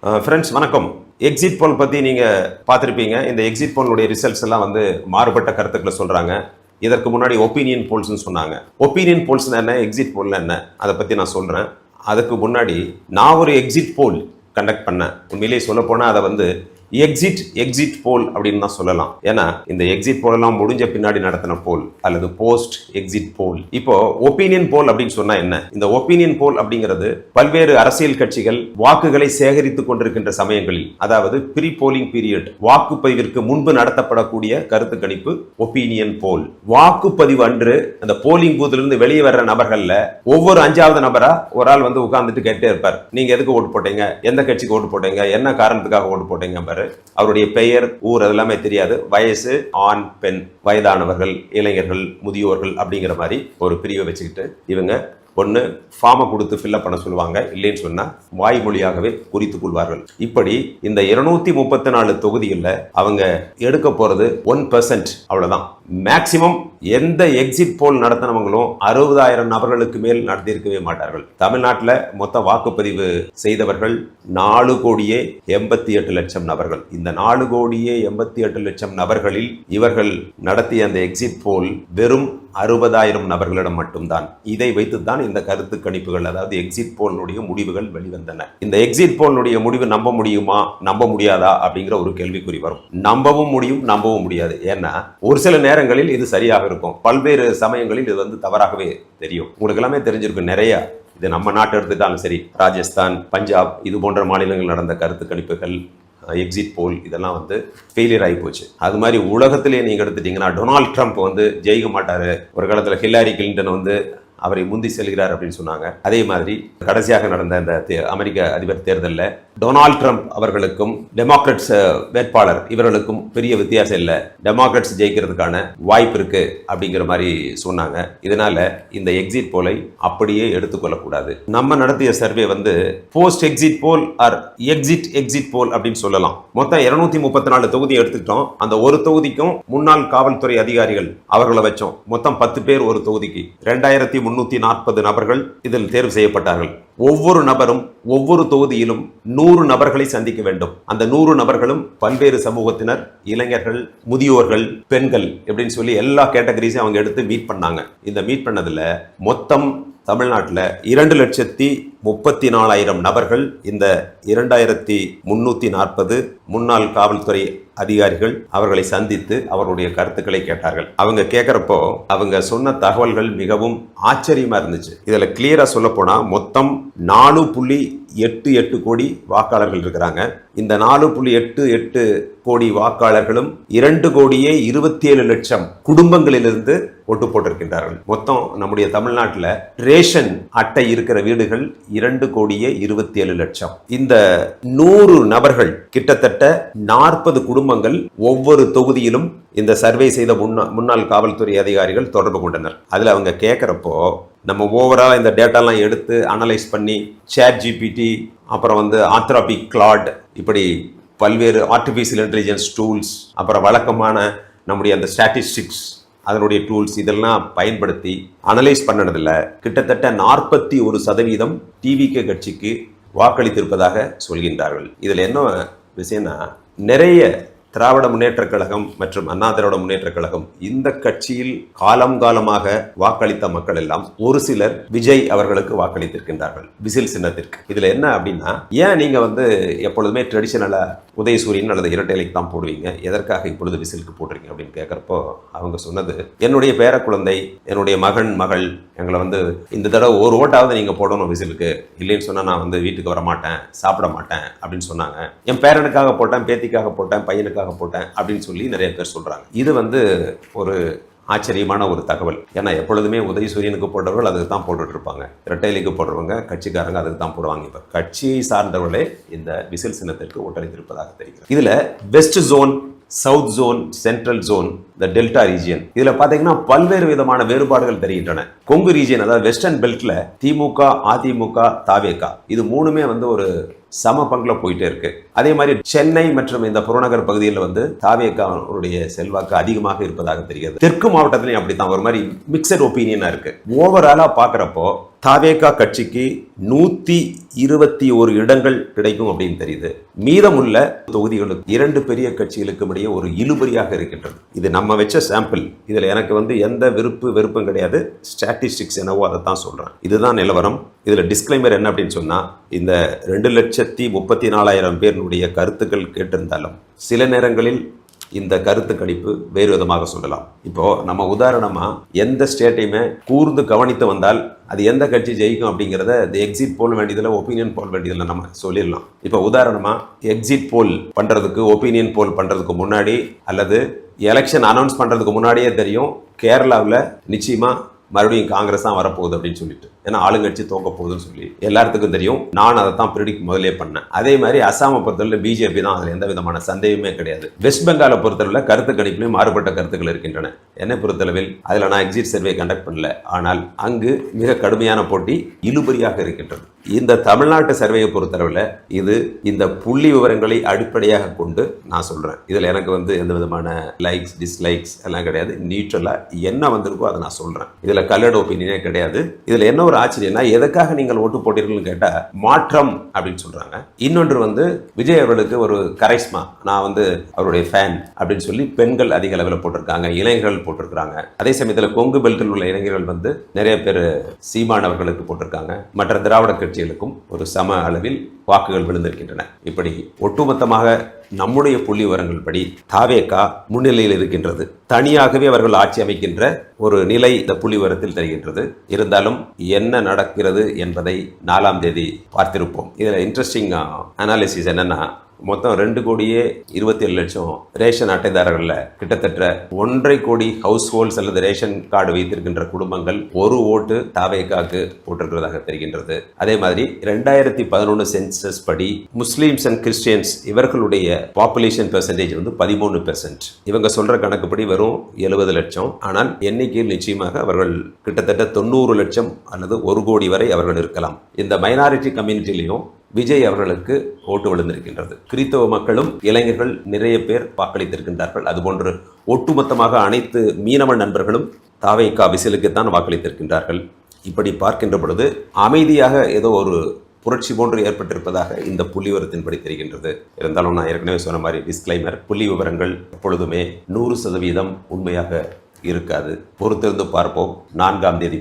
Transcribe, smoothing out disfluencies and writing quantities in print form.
Friends வணக்கம். Exit போல் பற்றி நீங்கள் பார்த்துருப்பீங்க. இந்த எக்ஸிட் போலுடைய ரிசல்ட்ஸ் எல்லாம் வந்து மாறுபட்ட கருத்துக்களை சொல்கிறாங்க. இதற்கு முன்னாடி ஒப்பீனியன் போல்ஸ்ன்னு சொன்னாங்க. ஒப்பீனியன் போல்ஸ்னா என்ன, எக்ஸிட் போல்னா என்ன, அதை பற்றி நான் சொல்கிறேன். அதுக்கு முன்னாடி நான் ஒரு எக்ஸிட் போல் கண்டக்ட் பண்ணேன். உண்மையிலேயே சொல்ல போனால் அதை வந்து எக்ஸிட் போல் அப்படின்னு தான் சொல்லலாம். ஏன்னா இந்த எக்ஸிட் போல் எல்லாம் முடிஞ்ச பின்னாடி நடத்தின போல் அல்லது போஸ்ட் எக்ஸிட் போல். இப்போ ஒப்பீனியன் போல் அப்படின்னு சொன்னா என்ன? இந்த ஒப்பீனியன் போல் அப்படிங்கிறது பல்வேறு அரசியல் கட்சிகள் வாக்குகளை சேகரித்துக் கொண்டிருக்கின்ற சமயங்களில், அதாவது ப்ரீ போலிங் பீரியட், வாக்குப்பதிவிற்கு முன்பு நடத்தப்படக்கூடிய கருத்து கணிப்பு ஒப்பீனியன் போல். வாக்குப்பதிவு அன்று அந்த போலிங் பூத்ல இருந்து வெளியே வர்ற நபர்கள்ல ஒவ்வொரு 5வது நபரா ஒரு ஆள் வந்து உட்கார்ந்துட்டு கேட்டே இருப்பார். நீங்க எதுக்கு ஓட்டு போட்டீங்க, எந்த கட்சிக்கு ஓட்டு போட்டீங்க, என்ன காரணத்துக்காக ஓட்டு போட்டீங்க, அவருடைய பெயர், ஊர் அதெல்லாமே தெரியாது, வயசு, ஆண் பெண், வயதானவர்கள், இளைஞர்கள், முதியோர்கள் அப்படிங்கிற மாதிரி ஒரு பிரிவை வச்சுக்கிட்டு இவங்க ஒன்று ஃபார்மை கொடுத்து ஃபில்அப் பண்ண சொல்லுவாங்க, இல்லைன்னு சொன்னா வாய்மொழியாகவே குறித்துக் கொள்வார்கள். இப்படி இந்த 234 தொகுதிகளில் அவங்க எடுக்க போறது 1%, அவ்வளவுதான். மேக்சிமம் எந்த எக்ஸிட் போல் நடத்தினவங்களும் 60,000 நபர்களுக்கு மேல் நடத்தியிருக்கவே மாட்டார்கள். தமிழ்நாட்டில் மொத்த வாக்குப்பதிவு செய்தவர்கள் 4,88,00,000 நபர்கள். இந்த 4,88,00,000 நபர்களில் இவர்கள் நடத்திய அந்த எக்ஸிட் போல் வெறும் 60,000 நபர்களிடம் மட்டும்தான். இதை வைத்துத்தான் இந்த கருத்து கணிப்புகள், அதாவது எக்ஸிட் போலுடைய முடிவுகள் வெளிவந்தன. இந்த எக்ஸிட் போலுடைய முடிவு நம்ப முடியுமா, நம்ப முடியாதா அப்படிங்கிற ஒரு கேள்விக்குறி வரும். நம்பவும் முடியும், நம்பவும் முடியாது. ஏன்னா ஒரு சில நேரங்களில் இது சரியாக இருக்கும், பல்வேறு சமயங்களில் இது வந்து தவறாகவே தெரியும். உங்களுக்கு எல்லாமே தெரிஞ்சிருக்கும். நிறைய இது நம்ம நாட்டு எடுத்துட்டாலும் சரி, ராஜஸ்தான், பஞ்சாப், இது போன்ற மாநிலங்கள் நடந்த கருத்து கணிப்புகள், எக்ஸிட் போல் இதெல்லாம் வந்து ஃபெயிலியர் ஆகி போச்சு. அது மாதிரி உலகத்திலேயே நீங்க எடுத்துட்டீங்கன்னா டொனால்ட் ட்ரம்ப் வந்து ஜெயிக்க மாட்டாரு. ஒரு காலத்தில் ஹில்லாரி கிளின்டன் வந்து அவரை முந்தி செல்கிறார் அப்படின்னு சொன்னாங்க. அதே மாதிரி கடைசியாக நடந்த இந்த அமெரிக்க அதிபர் தேர்தலில் டொனால்ட் ட்ரம்ப் அவர்களுக்கும் டெமோக்ராட்ஸ் வேட்பாளர் இவர்களுக்கும் பெரிய வித்தியாசம் இல்லை, டெமோக்ராட்ஸ் ஜெயிக்கிறதுக்கான வாய்ப்பு இருக்கு அப்படிங்கிற மாதிரி சொன்னாங்க. இதனால இந்த எக்ஸிட் போலை அப்படியே எடுத்துக்கொள்ளக்கூடாது. நம்ம நடத்திய சர்வே வந்து post exit poll or exit poll அப்படின்னு சொல்லலாம். மொத்தம் 234 தொகுதி எடுத்துக்கிட்டோம். அந்த ஒரு தொகுதிக்கும் முன்னாள் காவல்துறை அதிகாரிகள் அவர்களை வச்சோம். மொத்தம் 10 பேர் ஒரு தொகுதிக்கு. 2340 நபர்கள் இதில் தேர்வு செய்யப்பட்டார்கள். ஒவ்வொரு நபரும் ஒவ்வொரு தொகுதியிலும் 100 நபர்களை சந்திக்க வேண்டும். அந்த 100 நபர்களும் பல்வேறு சமூகத்தினர், இளைஞர்கள், முதியோர்கள், பெண்கள் இப்படின்னு சொல்லி எல்லா கேட்டகரிஸையும் அவங்க எடுத்து மீட் பண்ணாங்க. இந்த மீட் பண்ணதுல மொத்தம் தமிழ்நாட்டில் 2,34,000 நபர்கள் இந்த 2,340 முன்னாள் காவல்துறை அதிகாரிகள் அவர்களை சந்தித்து அவருடைய கருத்துக்களை கேட்டார்கள். அவங்க கேட்கிறப்போ அவங்க சொன்ன தகவல்கள் மிகவும் ஆச்சரியமா இருந்துச்சு. இதுல கிளியரா சொல்ல போனா மொத்தம் 4.88 கோடி வாக்காளர்கள் இருக்கிறாங்க. இந்த 4.88 கோடி வாக்காளர்களும் 2,27,00,000 குடும்பங்களிலிருந்து ஓட்டு போட்டிருக்கின்றார்கள். மொத்தம் நம்முடைய தமிழ்நாட்டில் ரேஷன் அட்டை இருக்கிற வீடுகள் 2,27,00,000. இந்த 100 நபர்கள் கிட்டத்தட்ட 40 குடும்பங்கள் ஒவ்வொரு தொகுதியிலும் இந்த சர்வே செய்த முன்னாள் காவல்துறை அதிகாரிகள் தொடர்பு கொண்டனர். அதுல அவங்க கேட்கிறப்போ நம்ம ஓவரால் இந்த டேட்டாலாம் எடுத்து அனலைஸ் பண்ணி ChatGPT, அப்புறம் வந்து ஆந்த்ரோபிக் கிளாட், இப்படி பல்வேறு ஆர்டிஃபிஷியல் இன்டெலிஜென்ஸ் டூல்ஸ், அப்புறம் வழக்கமான நம்முடைய அந்த ஸ்டாட்டிஸ்டிக்ஸ் அதனுடைய டூல்ஸ் இதெல்லாம் பயன்படுத்தி அனலைஸ் பண்ணதில் கிட்டத்தட்ட 41% டிவிகே கட்சிக்கு வாக்களித்திருப்பதாக சொல்கின்றார்கள். இதில் என்ன விஷயம்னா, நிறைய திராவிட முன்னேற்ற கழகம் மற்றும் அண்ணா திராவிட முன்னேற்ற கழகம் இந்த கட்சியில் காலமாக வாக்களித்த மக்கள் எல்லாம் ஒரு சிலர் விஜய் அவர்களுக்கு வாக்களித்திருக்கின்றார்கள், விசில் சின்னத்திற்கு. இதுல என்ன அப்படின்னா, ஏன் நீங்க வந்து எப்பொழுதுமே ட்ரெடிஷனலா உதயசூரியன் அல்லது இரட்டைலைக்கு தான் போடுவீங்க, எதற்காக இப்பொழுது விசிலுக்கு போடுறீங்க அப்படின்னு கேட்கறப்போ அவங்க சொன்னது, என்னுடைய பேர குழந்தை, என்னுடைய மகன் மகள் எங்களை வந்து இந்த தடவை ஒரு ஓட்டாவது நீங்க போடணும் விசிலுக்கு, இல்லைன்னு சொன்னா நான் வந்து வீட்டுக்கு வர மாட்டேன், சாப்பிட மாட்டேன் அப்படின்னு சொன்னாங்க. என் பேரனுக்காக போட்டேன், பேத்திக்காக போட்டேன், பையனுக்காக போட்டேன் அப்படின்னு சொல்லி நிறைய பேர் சொல்றாங்க. இது வந்து ஒரு ஆச்சரியமான ஒரு தகவல். ஏன்னா எப்பொழுதுமே உதயசூரியனுக்கு போடுறவர்கள் அதுக்கு தான் போட்டுட்டு இருப்பாங்க, இரட்டைலைக்கு போடுறவங்க கட்சிக்காரங்க அதுக்கு தான் போடுவாங்க. இப்ப கட்சியை சார்ந்தவர்களே இந்த விசில் சின்னத்திற்கு ஓட்டளித்திருப்பதாக தெரிகிறது. இதுல west zone, south zone, central zone the delta region. இதுல பாத்தீங்கன்னா பல்வேறு விதமான வேறுபாடுகள் தெரிகின்றன. கொங்கு ரீஜியன், அதாவது வெஸ்டர்ன் பெல்ட்ல திமுக, அதிமுக, தாவேகா இது மூணுமே ஒரு சம பங்குல போயிட்டே இருக்கு. அதே மாதிரி சென்னை மற்றும் இந்த புறநகர் பகுதியில் தாவேகாவுடைய செல்வாக்கு அதிகமாக இருப்பதாக தெரிகிறது. தெற்கு மாவட்டத்திலையும் அப்படித்தான் ஒரு மாதிரி மிக்சட் ஒப்பீனியனா இருக்கு. ஓவராலா பாக்குறப்போ தாவேகா கட்சிக்கு 121 இடங்கள் கிடைக்கும் அப்படின்னு தெரியுது. மீதமுள்ள தொகுதிகளுக்கு 2 பெரிய கட்சிகளுக்கு இடையே ஒரு இழுபறியாக இருக்கின்றது. இது நம்ம வச்ச சாம்பிள். இதுல எனக்கு எந்த வெறுப்பும் கிடையாது. ஸ்டாட்டிஸ்டிக்ஸ் என்னவோ அதை தான் சொல்றேன். இதுதான் நிலவரம். இதுல டிஸ்க்ளைமர் என்ன அப்படின்னு சொன்னா, இந்த 2,34,000 பேருடைய கருத்துக்கள் கேட்டிருந்தாலும் சில நேரங்களில் இந்த கருத்து கணிப்பு வேறு விதமாக சொல்லலாம். இப்போ நம்ம உதாரணமா எந்த ஸ்டேட்டையுமே கூர்ந்து கவனித்து வந்தால் அது எந்த கட்சி ஜெயிக்கும் அப்படிங்கிறத எக்ஸிட் போல் வேண்டியதில்லை, ஒப்பீனியன் போல் வேண்டியதில்லை, நம்ம சொல்லிடலாம். இப்போ உதாரணமா எக்ஸிட் போல் பண்றதுக்கு, ஒப்பீனியன் போல் பண்றதுக்கு முன்னாடி அல்லது எலெக்ஷன் அனௌன்ஸ் பண்றதுக்கு முன்னாடியே தெரியும் கேரளாவில் நிச்சயமா மறுபடியும் காங்கிரஸ் தான் வரப்போகுது அப்படின்னு சொல்லிட்டு. ஏன்னா ஆளுங்கட்சி தோக்க போகுதுன்னு சொல்லி எல்லாத்துக்கும் தெரியும். நான் அதை தான் ப்ரிடிக்ட் முதலே பண்ணேன். அதே மாதிரி அசாமை பொறுத்தவரை பிஜேபி தான், அதில் எந்த விதமான சந்தேகமே கிடையாது. வெஸ்ட் பெங்காலை பொறுத்தவரை கருத்து கணிப்பிலையும் மாறுபட்ட கருத்துக்கள் இருக்கின்றன. என்னை பொறுத்தளவில் அதில் நான் எக்ஸிட் சர்வே கண்டக்ட் பண்ணல. ஆனால் அங்கு மிக கடுமையான போட்டி இழுபறியாக இருக்கின்றது. இந்த தமிழ்நாட்டு சர்வேயை பொறுத்தளவில் இது இந்த புள்ளி விவரங்களை அடிப்படையாக கொண்டு நான் சொல்றேன். இதுல எனக்கு எந்த விதமான லைக்ஸ் டிஸ்லைக்ஸ் எல்லாம் கிடையாது. நியூட்ரலா என்ன வந்திருக்கோ அதை நான் சொல்றேன். இதுல கலர்டு ஒப்பீனியனே கிடையாது. இதுல என்ன ஒரு ஆச்சரியம்னா, எதுக்காக நீங்கள் ஓட்டு போட்டீர்கள்னு கேட்டா மாற்றம் அப்படின்னு சொல்றாங்க. இன்னொன்று விஜய் அவர்களுக்கு ஒரு கரைஸ்மா, நான் அவருடைய ஃபேன் அப்படின்னு சொல்லி பெண்கள் அதிக அளவில் போட்டிருக்காங்க, இளைஞர்கள் போட்டிருக்காங்க. அதே சமயத்தில் கொங்கு பெல்ட்டில் உள்ள இளைஞர்கள் நிறைய பேர் சீமான் அவர்களுக்கு போட்டிருக்காங்க. மற்ற திராவிட கட்சிகளுக்கும் ஒரு சம அளவில் வாக்குகள் விழுந்திருக்கின்றன. இப்படி ஒட்டுமொத்தமாக நம்முடைய புள்ளி விவரங்கள் படி தாவேகா முன்னிலையில் இருக்கின்றது. தனியாகவே அவர்கள் ஆட்சி அமைக்கின்ற ஒரு நிலை இந்த புள்ளி விவரத்தில் தெரிகின்றது. இருந்தாலும் என்ன நடக்கிறது என்பதை 4ஆம் தேதி பார்த்திருப்போம். இதுல இன்ட்ரெஸ்டிங் அனாலிசிஸ் என்னன்னா, மொத்தம் 2,27,00,000 ரேஷன் அட்டைதாரர்கள் கிட்டத்தட்ட 1.5 கோடி ஹவுஸ் ஹோல்ட்ஸ் அல்லது ரேஷன் கார்டு வைத்திருக்கின்ற குடும்பங்கள் ஒரு ஓட்டு தாவேகாக்கு போட்டிருக்கிறதாக தெரிகின்றது. அதே மாதிரி 2011 சென்சஸ் படி முஸ்லீம்ஸ் அண்ட் கிறிஸ்டியன்ஸ் இவர்களுடைய பாப்புலேஷன் பெர்சன்டேஜ் 13%. இவங்க சொல்ற கணக்குப்படி வெறும் 70 லட்சம். ஆனால் எண்ணிக்கையில் நிச்சயமாக அவர்கள் கிட்டத்தட்ட 90 லட்சம் அல்லது 1 கோடி வரை அவர்கள் இருக்கலாம். இந்த மைனாரிட்டி கம்யூனிட்டிலையும் விஜய் அவர்களுக்கு ஓட்டு விழுந்திருக்கின்றது. கிறிஸ்தவ மக்களும் இளைஞர்கள் நிறைய பேர் வாக்களித்திருக்கின்றார்கள். அதுபோன்று ஒட்டுமொத்தமாக அனைத்து மீனவ நண்பர்களும் தாவேகா விசிலுக்குத்தான் வாக்களித்திருக்கின்றார்கள். இப்படி பார்க்கின்ற பொழுது அமைதியாக ஏதோ ஒரு புரட்சி போன்று ஏற்பட்டிருப்பதாக இந்த புள்ளி விவரத்தின்படி தெரிகின்றது. இருந்தாலும் நான் ஏற்கனவே சொன்ன மாதிரி டிஸ்க்ளைமர், புள்ளி விவரங்கள் எப்பொழுதுமே 100% உண்மையாக இருக்காது. பொறுத்திருந்து பார்ப்போம். 4ஆம் தேதி